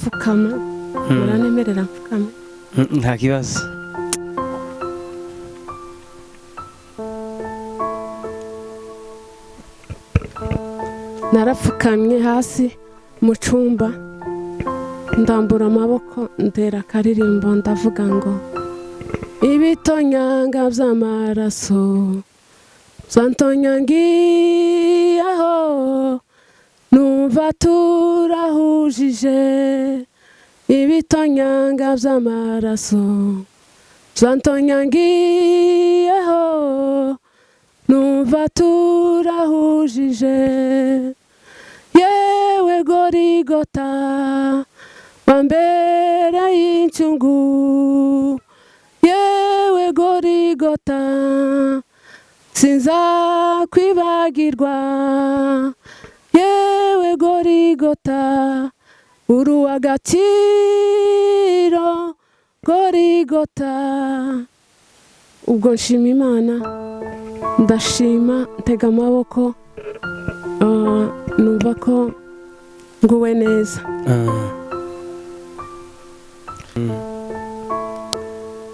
Fukama muranemerera mfukame nta kibazo. Narapfukamye hasi mu cumba ndambura amaboko ndera akaririmbo ndavuga ngo ibitonyanga by'amaraso zantonyangiyeho numva turahujije ibitonyanga by'amaraso zantonyangiyeho numva turahujije yewe Gorigota wambera y'incungu yewe Gorigota sinzakwibagirwa yewe Gorigota uruwagaciro Gorigota. Ubwo nshima Imana ndashima ntega amaboko numva ko nguwe neza.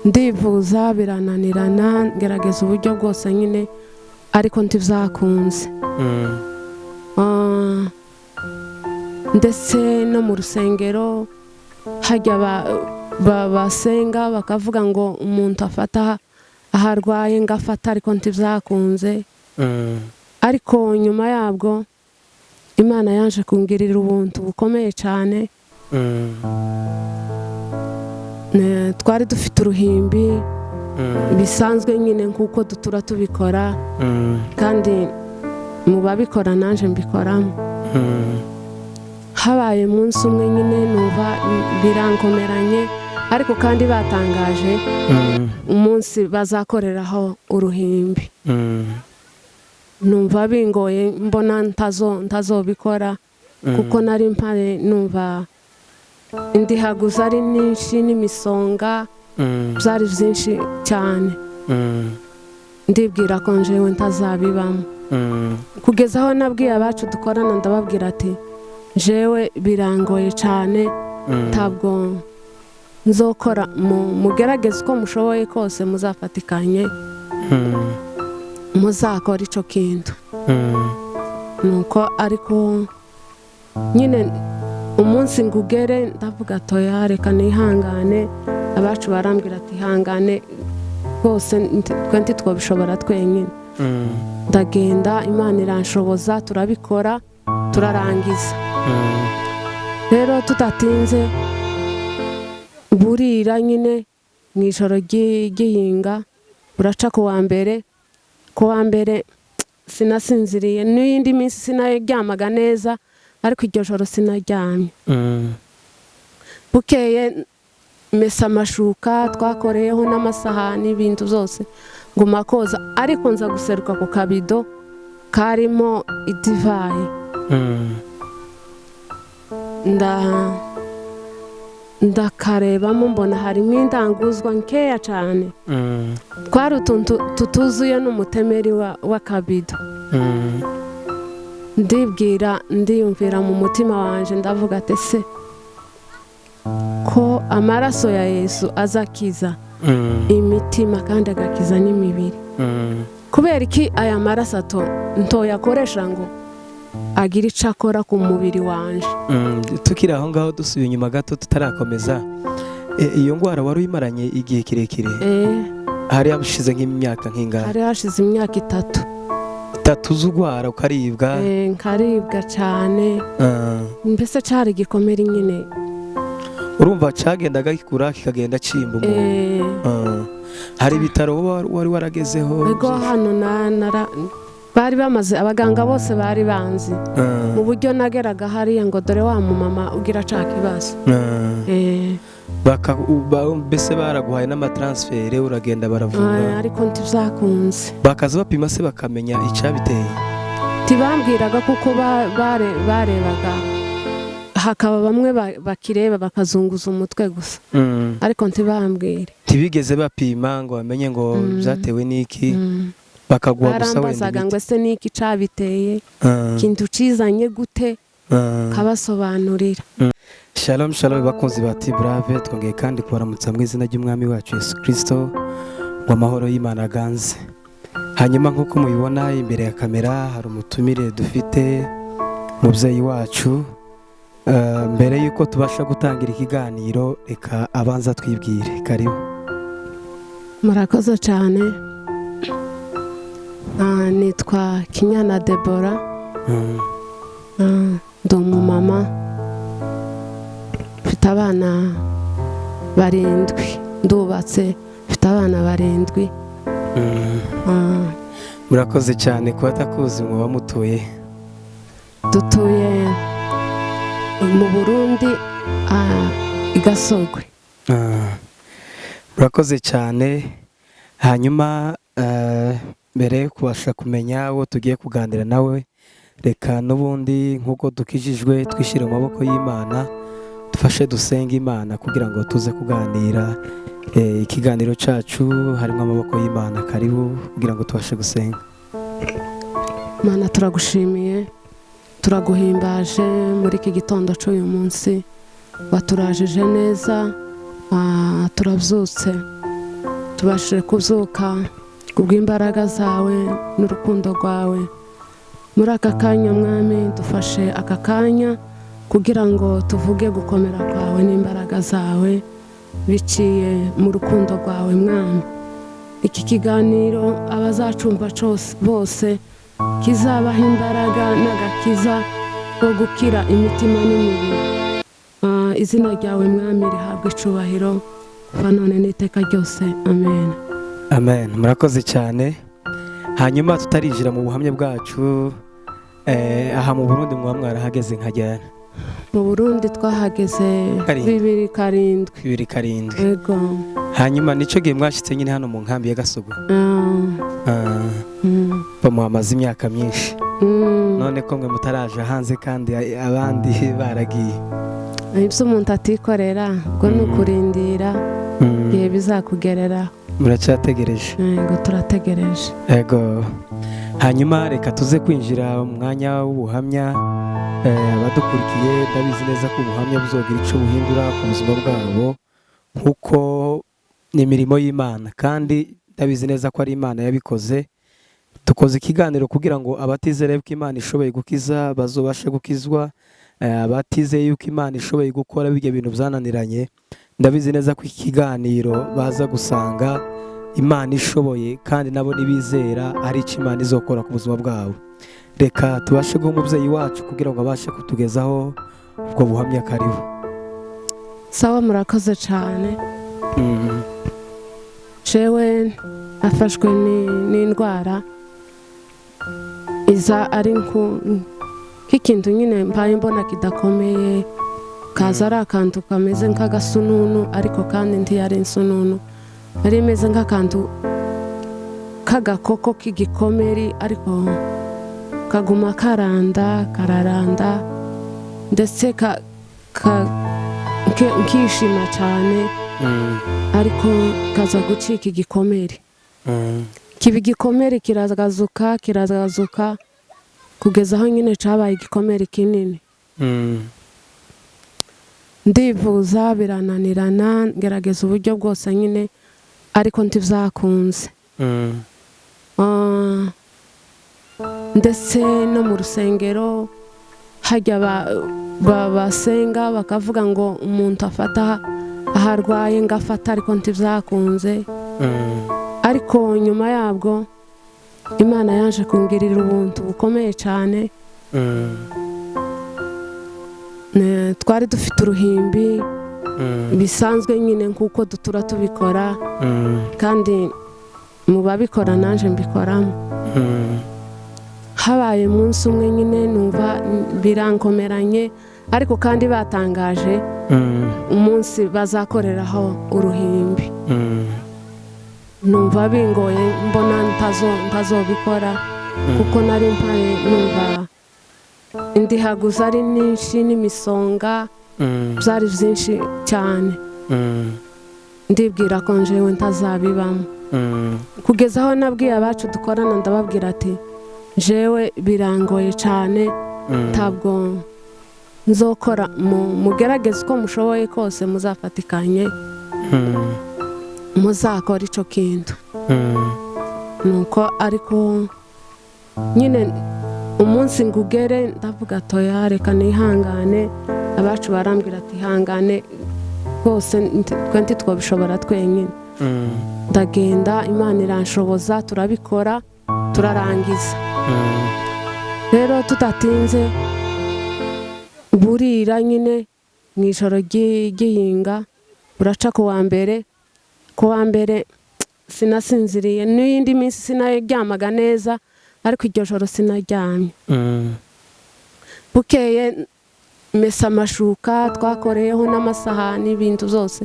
Ndivuza birananirana ngerageza uburyo bwose nyine ariko ntivyakunze. Ndetse no mu rusengero hajya basenga bakavuga ngo umuntu afata aharwaye ngafata ariko ntivyakunze. Ariko nyuma yabwo Imana yaje kungirira ubuntu bukomeye cyane. Twari dufite uruhimbi bisanzwe nyine nkuko dutura tubikora kandi mu babikora nanje mbikoramo. Habaye munsi umwe nyine numva birankomeranye ariko kandi batangaje umunsi bazakoreraho uruhimbi. Numva bingoye mbona ntazobikora kuko nari mpare numva indihaguza ari nyinshi n'imisonga byari byinshi cyane. Ndibwira ko njewe ntazabibamo kugeza aho nabwiye abacu dukorana ndababwira ati jewe birangoye cyane ntabwo nzokora mugerageze uko mushoboye kose muzafatikanye muzakora ico kintu. Nuko ariko nyine umunsi ngugere ndavuga toya reka nihangane. Abacu barambwira ati hangane bose twenti twabishobora twenyine. Ndagenda Imana iranshoboza turabikora turarangiza. Rero tudatinze burira nyine mw'ijoro ry'ihinga buraca ku wa mbere sinasinziriye n'iyindi minsi sinaryamaga neza ariko iryo joro sinaryamye. Bukeye mesa amashuka twakoreyeho n'amasahani ibintu zose nguma koza ariko nza guseruka ku kabido karimo idivayi ndakarebamo mbona harimo indanguzwa nkeya cyane. Twari utuntu tutuzuye n'umutemeri w'akabido. Ndiyumvira mu mutima wanje ndavuga ati se ko amaraso ya Yesu azakiza imitima kandi agakiza n'imibiri kubera iki aya maraso ntoyakoresha ngo agira ico akora ku mubiri wanje. Tukiri aho ngaho dusubiye inyuma gato tutarakomeza iyo ngwara wari uyimaranye igihe kirekire? Hari hashize nk'imyaka nk'ingana? Hari hashize imyaka 3 z'ugwara ukaribwa? Nkaribwa cyane mbese cyari gikomere nyine. Urumva cagendaga gikura kikagenda cimba umuntu. Hari ibitaro wari waragezeho? Ego hano bari bamaze abaganga bose bari banzi mu buryo nageraga hariya ngo dore wa mumama ugira ca kibazo. Mbese baraguhaye n'amatransfere uragenda baravura? Ariko ntivyakunze. Bakaza bapima se bakamenya icabiteye? Tibambwiraga kuko barebaga hakaba bamwe bakireba bakazunguza umutwe gusa ariko ntibambwire. Tibigeze bapima ngo bamenye ngo byatewe n'iki? Bakaguha gusa wenda barambazaga ngo ese niki cabiteye kintu cizanye gute kabasobanurira. Shalom shalom bakunzi ba Brave, twongeye kandi kubaramutsa mu izina ry'umwami wacu Yesu Kristo, ngo amahoro y'Imana aganze. Hanyuma nk'uko mubibona imbere ya kamera hari umutumire dufite, mubyeyi wacu. Mbere yuko tubasha gutangira ikiganiro, reka abanza twibwire. Karibu. Murakoze cyane. Nitwa Kinyana Deborah. Ndi umumama, mfite abana 7, ndubatse, mfite abana 7. Murakoze cyane kuba takuzi mu bamutuye. Dutuye mu Burundi, i Gasogwe. Murakoze cyane. Hanyuma mbere kubasha kumenya uwo tugiye kuganira nawe, reka n'ubundi nk'uko dukijijwe twishyire mu maboko y'Imana, dufashe dusenga Imana kugira ngo tuze kuganira ikiganiro cyacu harimo amaboko y'Imana. Karibu kugira ngo tubashe gusenga. Mana, turagushimiye, turaguhimbaje muri iki gitondo cy'uyu munsi, waturajije neza, turabyutse, tubashije kubyuka kubw'imbaraga zawe n'urukundo rwawe. Muri aka kanya mwami, dufashe aka kanya kugira ngo tuvuge gukomera kwawe n'imbaraga zawe biciye mu rukundo rwawe mwami. Iki kiganiro abazacumva bose kizabaha imbaraga n'agakiza ko gukira imitima n'imibiri. Izina ryawe mwami rihabwe icubahiro kuva none n'iteka ryose. Amen. Amen. Murakoze cyane. Hanyuma tutarijira mu buhamya bwacu, aha mu Burundi mwarahageze nkajyana? Mu Burundi twahageze 2007. Yego. Hanyuma nico gihe mwashitse nyine hano mu nkambi ya Gasogwe? Muhamaze imyaka myinshi. None ko mwe mutaraje hanze kandi abandi baragiye? Ibyo umuntu atikorera ubwo ni ukurindira igihe bizakugerera. Muracyategereje? Yego, turategereje. Yego. Hanyuma reka tuze kwinjira mu mwanya w'ubuhamya. Abadukurikiye ndabizi neza ko ubuhamya buzogira icyo buhindura ku buzima bwabo, kuko ni imirimo y'Imana kandi ndabizi neza ko ari Imana yabikoze. Dukoze ikiganiro kugira ngo abatizera yuko Imana ishoboye gukiza bazobashe gukizwa, abatizeye yuko Imana ishoboye gukora bijya bintu byananiranye, ndabizi neza ko iki kiganiro baza gusanga Imana ishoboye kandi nabo nibizera ari icyo Imana izokora ku buzima bwabo. Reka tubashe guha umubyeyi wacu kugira ngo abashe kutugezaho ubwo buhamya. Karibu. Sawa, murakoze cyane. Jewe afashwe n'indwara iza ari nk'ikintu nyine mbaye mbona kidakomeye, kaza ari akantu kameze nk'agasununu, ariko kandi ntiyari insununu, ari imeze nk'akantu k'agakoko k'igikomeri, ariko kaguma kararanda ndetse nkishima cyane, ariko kaza gucika igikomeri. Kiba igikomeri kiragazuka kugeza aho nyine cyabaye igikomeri kinini. Ndivuza birananirana, ngerageza uburyo bwose nyine, ariko ntibyakunze. Ndetse no mu rusengero hajya basenga bakavuga ngo umuntu afata aho arwaye ngafata, ariko ntibyakunze. Ariko nyuma yabwo Imana yaje kungirira ubuntu bukomeye cyane. Twari dufite uruhimbi bisanzwe nyine nk'uko dutura tubikora, kandi mu babikora naje mbikoramo. Habaye umunsi umwe nyine numva birankomeranye, ariko kandi batangaje umunsi bazakoreraho uruhimbi. Numva bingoye, mbona ntazobikora kuko nari mpaye numva indihaguza ari nyinshi n'imisonga byari byinshi cyane. Ndibwira ko njewe ntazabibamo, kugeza aho nabwiye abacu dukorana ndababwira ati jewe birangoye cyane, ntabwo nzokora mugerageze uko mushoboye kose muzafatikanye muzakora ico kintu nuko ariko nyine umunsi ngugere ndavuga toya reka nihangane abacu barambwira ati hangane rwose twenti twabishobora twenyine ndagenda Imana iranshoboza turabikora turarangiza rero tudatinze burira nyine mu ijoro ry'iyinga buraca ku wa mbere sinasinziriye n'iyindi minsi sinaryamaga neza ariko iryo joro sinaryamye bukeye mesa amashuka twakoreyeho n'amasahani ibintu zose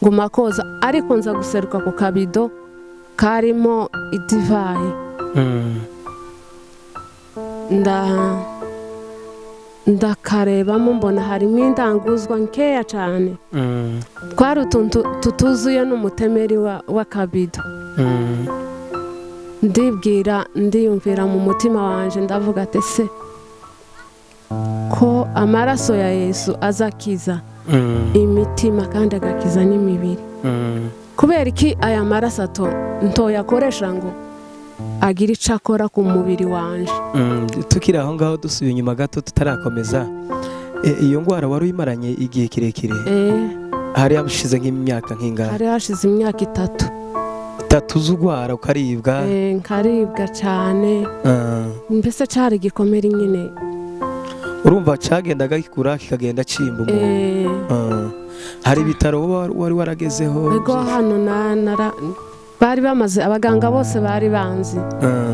nguma koza ariko nza guseruka ku kabido karimo idivayi ndakarebamo mbona harimo indanguzwa nkeya cyane twari utuntu tutuzuye n'umutemeri w'akabido ndiyumvira mu mutima wanje ndavuga ati se ko amaraso ya Yesu azakiza imitima kandi agakiza n'imibiri kubera iki aya maraso ntoyakoresha ngo agira icyo akora ku mubiri wanje tukiri aho ngaho dusubiye inyuma gato tutarakomeza iyo ndwara wari uyimaranye igihe kirekire hari hashize nk'imyaka nk'ingana hari hashize imyaka 3 z'urwara ukaribwa nkaribwa cyane mbese cyari gikomere nyine urumva cyagendaga gikura kikagenda cimba hari ibitaro wari waragezeho ego hano bari bamaze abaganga bose bari banzi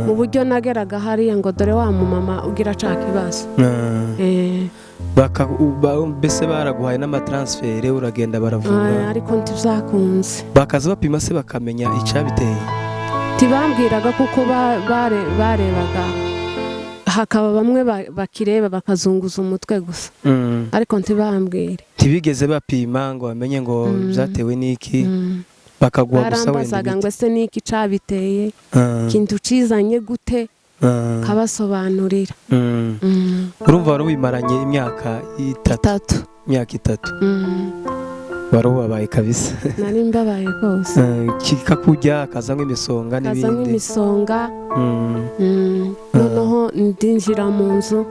mu buryo nageraga hariya ngo dore wa mumama ugira ca kibazo mbese baraguhaye n'amatransfere uragenda baravura ariko ntivyakunze bakaza bapima se bakamenya icabiteye tibambwiraga kuko barebaga hakaba bamwe bakireba bakazunguza umutwe gusa ariko ntibambwire ntibigeze bapima ngo bamenye ngo byatewe n'iki bakaguha gusa wenda barambazaga ngo ese niki cabiteye kintu cizanye gute kabasobanurira urumva wari wimaranye imyaka 3 wari wabaye kabisa nari mbabaye rwose kikakujya akazamwe imisonga n'ibindi akazamwe imisonga noneho ndinjira mu nzu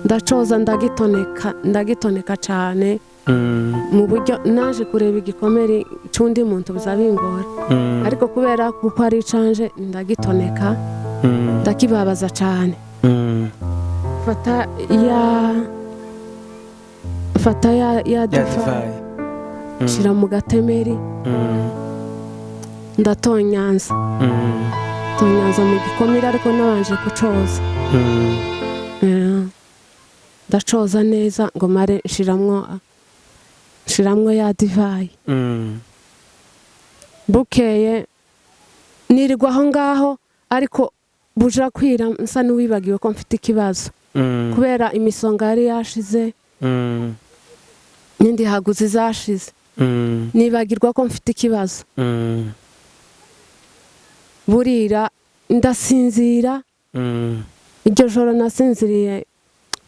ndacoza ndagitoneka cyane mu buryo naje kureba igikomere cy'undi muntu bizabingora ariko kubera kuko ari canje ndagitoneka ndakibabaza cyane fata ya divayi shira mu gatemeri ndatonyanza mu gikomere ariko nabanje kucoza ndacoza neza ngo mare shiramwo ya divayi bukeye nirirwa aho ngaho ariko buja kwira nsa n'uwibagiwe ko mfite ikibazo kubera imisonga yari yashize n'indi haguzi zashize nibagirwa ko mfite ikibazo burira ndasinzira iryo joro nasinziriye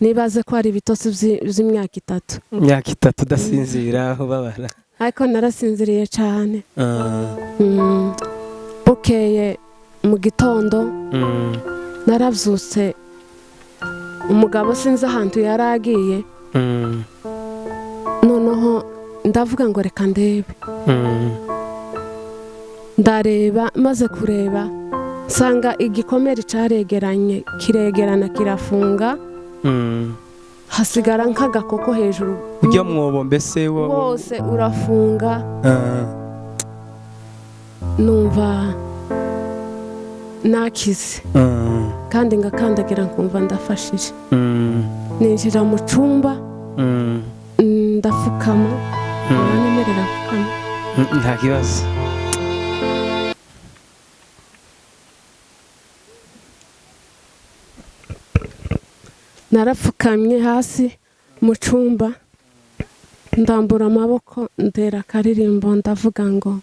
nibaze ko ari ibitotsi by'imyaka 3 imyaka 3 udasinzira ubabara ariko narasinziriye cyane bukeye mu gitondo narabyutse umugabo sinzi ahantu yari agiye noneho ndavuga ngo reka ndebe ndareba maze kureba nsanga igikomere cyaregeranye kiregerana kirafunga hasigara nk'agakoko hejuru ujya mwobo mbese wose urafunga numva nakize kandi ngakandagira nkumva ndafashije ninjira mu cyumba ndafukama nemerera gufukama nta kibazo narapfukamye hasi mu cyumba ndambura amaboko ndera akaririmbo ndavuga ngo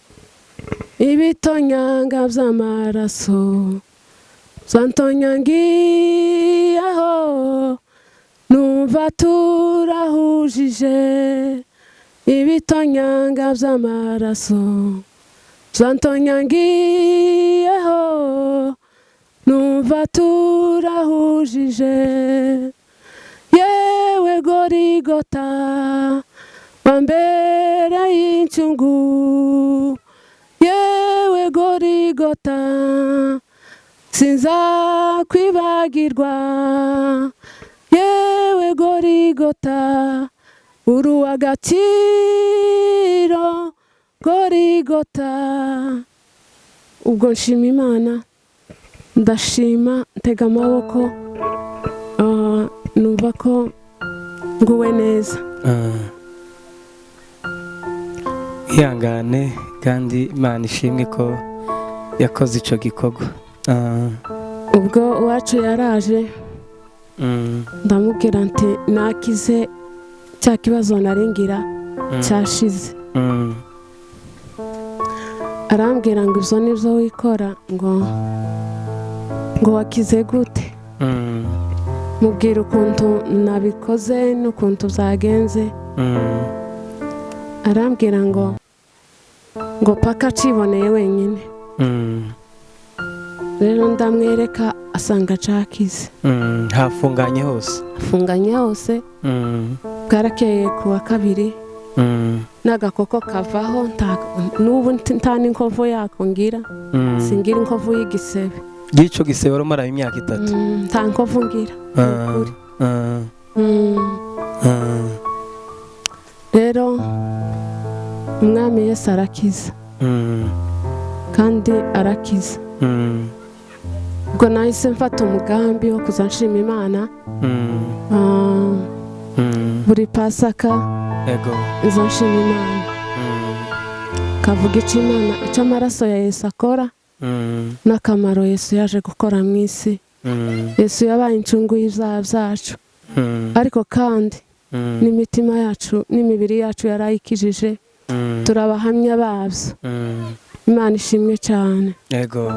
ibitonyanga by'amaraso zantonyangiyeho numva turahujije ibitonyanga by'amaraso zantonyangiyeho, numva turahujije yewe Gorigota wambereye incungu, yewe Gorigota sinzakwibagirwa, yewe Gorigota uri uw'agaciro Gorigota. Ubwo nshima Imana, ndashima ntega amaboko, numva ko nguwe neza. ihangane kandi Imana ishimwe ko yakoze icyo gikorwa. Ubwo uwacu yaraje ndamubwira nti nakize cya kibazo naringira cyashize. Arambwira ngo ibyo nibyo wikora, ngo wakize gute? mubwira ukuntu nabikoze n'ukuntu byagenze. Arambwira ngo paka aciboneye wenyine. Rero ndamwereka asanga cakize. Hafunganye hose? Hafunganye hose. Bwarakeye ku wa kabiri n'agakoko kavaho, n'ubu nta n'inkovu yako ngira, singira inkovu y'igisebe. Gico gisebe wari umaraye imyaka 3? Nta nkovu ngira. Rero umwami Yesu arakiza kandi arakiza. Ubwo nahise mfata umugambi wo kuza nshima Imana buri Pasaka. Izo nshima Imana kavuga icyo amaraso ya Yesu akora n'akamaro Yesu yaje gukora mu isi. Yesu yabaye incungu y'ibyaha byacu, ariko kandi n'imitima yacu n'imibiri yacu yarayikijije, turabahamya babyo. Imana ishimwe cyane. Yego.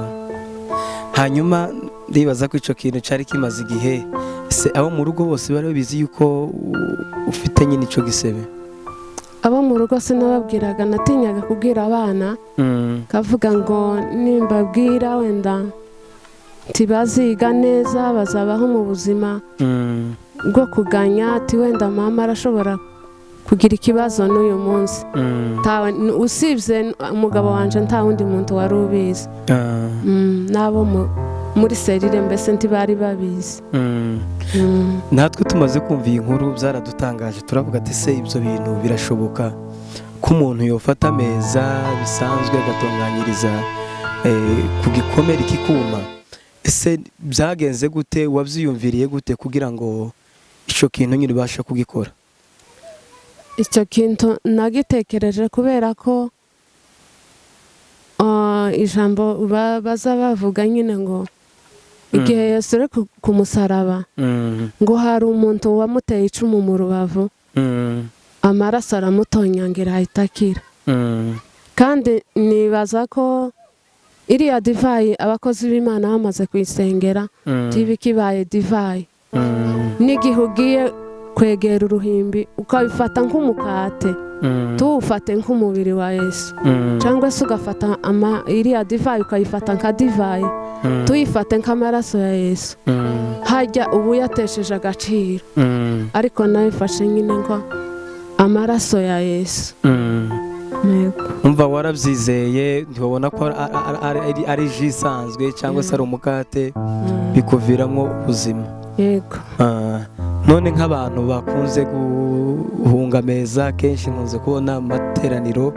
Hanyuma ndibaza ko icyo kintu cyari kimaze igihe, se abo mu rugo bose bari babizi yuko ufite nyine icyo gisebe? Abo mu rugo sinababwiraga, natinyaga kubwira abana, kavuga ngo nimbabwira wenda ntibaziga neza, bazabaho mu buzima bwo kuganya, ati wenda mama arashobora kugira ikibazo n'uyu munsi. Usibye umugabo wanje nta wundi muntu wari ubizi, nabo muri serire mbese ntibari babizi. Natwe tumaze kumva iyi nkuru byaradutangaje, turavuga ati se ibyo bintu birashoboka ko umuntu yofata ameza bisanzwe agatunganyiriza ku gikomere kikuma? Ese byagenze gute? Wabyiyumviriye gute kugira ngo icyo kintu nyine ubashe kugikora? Icyo kintu nagitekereje kubera ko ijambo baza bavuga nyine ngo igihe Yesu ari ku musaraba, ngo hari umuntu wamuteye icumu mu rubavu, amaraso aramutonyangira ahita akira. Kandi nibaza ko iriya divayi abakozi b'Imana bamaze kuyisengera, tiba ikibaye divayi. N'igihe ugiye kwegera uruhimbi ukabifata nk'umukate, tuwufate nk'umubiri wa Yesu, cyangwa se ugafata iriya divayi ukayifata nka divayi, tuyifate nk'amaraso ya Yesu, hajya ubu yatesheje agaciro. Ariko nabifashe nyine ngo amaraso ya Yesu. Umva warabyizeye, ntibabona ko ari ji isanzwe cyangwa se ari umukate, bikuviramo ubuzima. Yego. None nk'abantu bakunze guhunga ameza, kenshi nkunze kubona amateraniro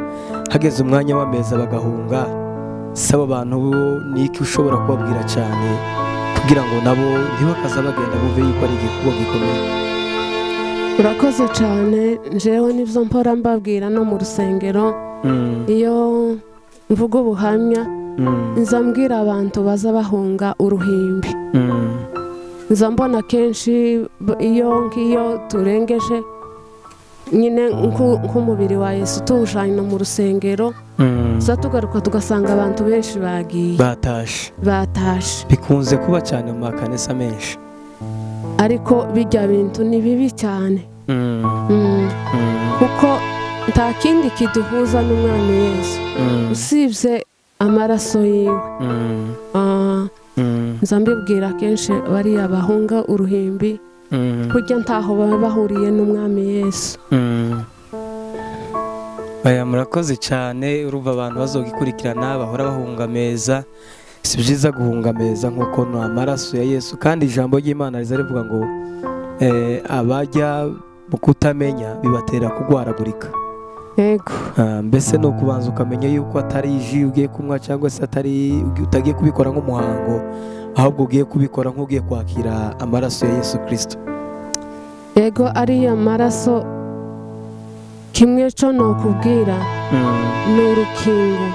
hageze umwanya w'ameza bagahunga. Saba abantu ni iki ushobora kubabwira cyane kugira ngo nabo ntibakaza bagenda bumve yuko ari igikuba gikomeye? Urakoze cyane. Jewe nivyo mpora mbabwira no mu rusengero, iyo mvuga ubuhamya nzambwira abantu baza bahunga uruhimbi. Nza mbona kenshi iyo turengeje nyine nk'umubiri wa Yesu tuwujyana mu rusengero, tuza tugaruka tugasanga abantu benshi bagiye batashe. Bikunze kuba cyane mu makanisa menshi. ariko bijya bintu ni bibi cyane. Kuko nta kindi kiduhuza n'umwami Yesu usibye amaraso yiwe. Nza mbibwira kenshi bariya bahunga uruhimbi kurya ntaho baba bahuriye n'umwami Yesu. Aya murakoze cyane, urumva abantu bazogikurikirana bahora bahunga meza. Si byiza guhunga meza nk'uko ni amaraso ya Yesu, kandi ijambo ry'Imana riza rivuga ngo abajya mu kutamenya bibatera kugwaragurika. Yego. Mbese ni ukubanza ukamenya yuko atari iji ugiye kunywa cyangwa se utagiye kubikora nk'umuhango, ahubwo ugiye kubikora nk'ugiye kwakira amaraso ya Yesu Kristo. Yego, ariya maraso kimwe cyo ni ukubwira ni urukingo.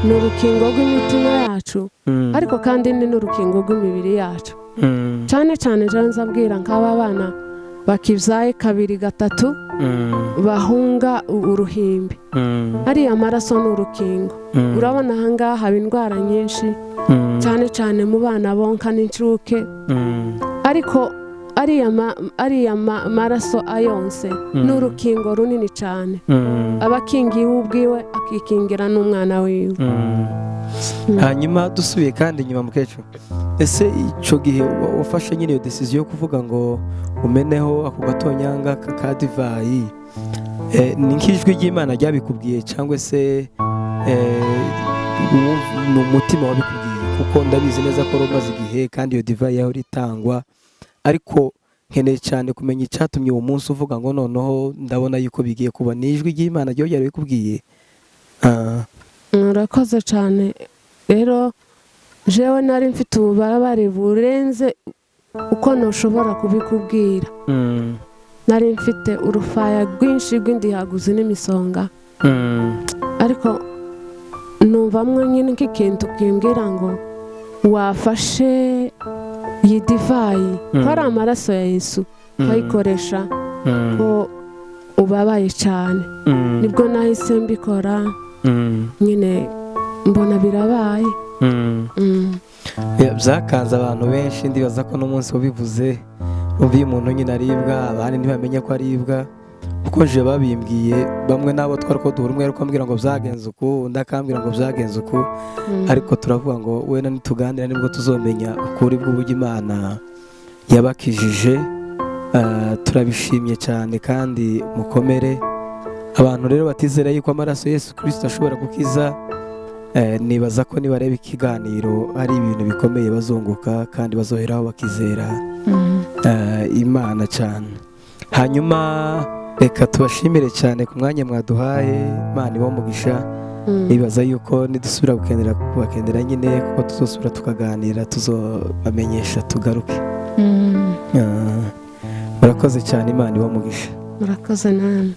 Ni urukingo rw'imitima yacu, ariko kandi ni n'urukingo rw'imibiri yacu. Cyane cyane rero nzabwira nk'aba bana bakibyaye kabiri gatatu bahunga uruhimbi, ariya maraso ni urukingo. Urabona ahangaha haba indwara nyinshi, cyane cyane mu bana bonka n'incuke, ariko ariya maraso ayonse ni urukingo runini cyane. Abakingiye ubwiwe akikingira n'umwana wiwe. Hanyuma dusubiye kandi inyuma mukecuru, ese icyo gihe wafashe nyine iyo decision yo kuvuga ngo umeneho ako gatonyanga ka divayi, ni nk'ijwi ry'Imana ryabikubwiye cyangwa se ni umutima wabikubwiye? Kuko ndabizi neza ko rumaze igihe kandi iyo divayi yaho ritangwa, ariko nkeneye cyane kumenya icyatumye uwo munsi uvuga ngo noneho ndabona yuko bigiye kuba. Ni ijwi ry'Imana ryo ryabikubwiye? Murakoze cyane. Rero jewe nari mfite ububabare burenze uko ntushobora kubikubwira. Nari mfite urufaya rwinshi rw'indihaguzi n'imisonga, ariko numvamwo nyine nk'ikintu kimbwira ngo wafashe iyi divayi ko ari amaraso ya Yesu bayikoresha ko ubabaye cyane. Nibwo nahise mbikora, nyine mbona birabaye. Byakanze abantu benshi, ndibaza ko n'umunsi wabivuze umva iyo umuntu nyine aribwa, abandi ntibamenye ko aribwa, kuko je babimbwiye bamwe nabo twari ko duhura, umwe ariko ambwira ngo byagenze uku, undi akambwira ngo byagenze uku, ariko turavuga ngo wenda nituganira nibwo tuzomenya ukuri bw'uburyo Imana yabakijije. Turabishimye cyane kandi mukomere. Abantu rero batizera yuko amaraso Yesu Kristo ashobora gukiza, nibaza ko nibareba ikiganiro ari ibintu bikomeye bazunguka kandi bazoheraho bakizera Imana cyane. Hanyuma reka tubashimire cyane ku mwanya mwaduhaye, Imana iba umugisha. Nibaza yuko nidusubira kubakendera nyine, kuko tuzosubira tukaganira, tuzobamenyesha tugaruke. Murakoze cyane, Imana iba umugisha. Murakoze namwe.